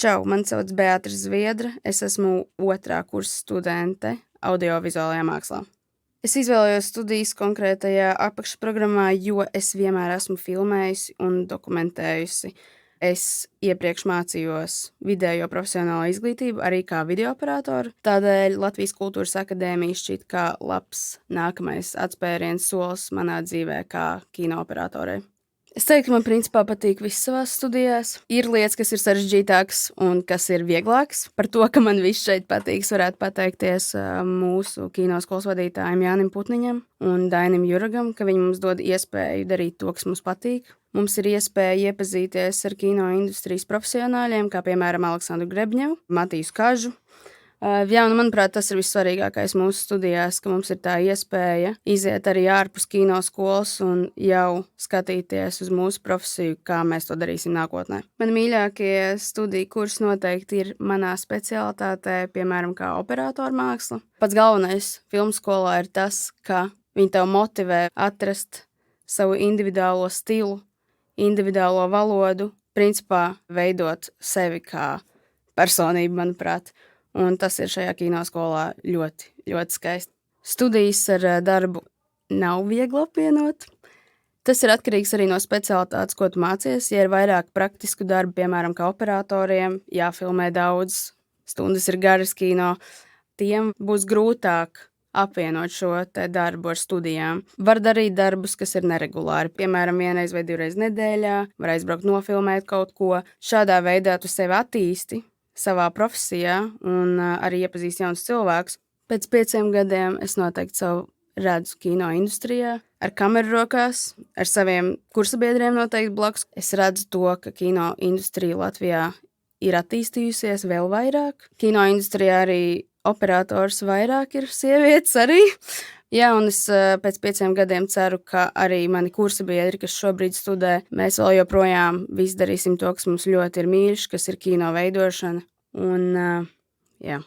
Čau, mani sauc Beatrice Zviedra, es esmu 2. kursa studente audiovizuālajā mākslā. Es izvēlējos studijas konkrētajā apakšprogrammā, jo es vienmēr esmu filmējusi un dokumentējusi. Es iepriekš mācījos vidējo profesionālo izglītību arī kā videooperatora, tādēļ Latvijas Kultūras akadēmija šķiet kā labs nākamais atspēriens solis manā dzīvē kā kinooperatorei. Es teiktu, ka man principā patīk viss savās studijās. Ir lietas, kas ir sarežģītākas un kas ir vieglākas. Par to, ka man viss šeit patīk, varētu pateikties mūsu kinoskolas vadītājiem Jānim Putniņam un Dainim Juragam, ka viņi mums dod iespēju darīt to, kas mums patīk. Mums ir iespēja iepazīties ar kino industrijas profesionāļiem, kā piemēram Aleksandru Grebņevu, Matiju Kažu. Manuprāt, tas ir vissvarīgākais mūsu studijās, ka mums ir tā iespēja iziet arī ārpus kinoskolas un jau skatīties uz mūsu profesiju, kā mēs to darīsim nākotnē. Mani mīļākie studiju kursi noteikti ir manā specialitātē, piemēram, kā operatora māksla. Pats galvenais filmu skolā ir tas, ka viņi tev motivē atrast savu individuālo stilu, individuālo valodu, principā veidot sevi kā personību, manuprāt. Un tas ir šajā kinoskolā ļoti, ļoti skaisti. Studijas ar darbu nav viegli apvienot. Tas ir atkarīgs arī no specialitātes, ko tu mācies. Ja ir vairāk praktisku darbu, piemēram, kā operatoriem, jāfilmē daudz, stundas ir garas kino, tiem būs grūtāk apvienot šo te darbu ar studijām. Var darīt darbus, kas ir neregulāri. Piemēram, 1 vai 2 nedēļā, var aizbraukt nofilmēt kaut ko. Šādā veidā tu sevi attīsti savā profesijā un arī iepazīst jaunus cilvēkus. Pēc 5 gadiem es noteikti savu redzu kino industrijā, ar kameru rokās, ar saviem kursabiedriem noteikti blakus. Es redzu to, ka kino industrija Latvijā ir attīstījusies vēl vairāk. Kino industrijā arī operators vairāk ir sievietes arī. Un es pēc 5 gadiem ceru, ka arī mani kursabiedri, kas šobrīd studē, mēs vēl joprojām visu darīsim to, kas mums ļoti ir mīļš, kas ir kino veidošana. Un, jā.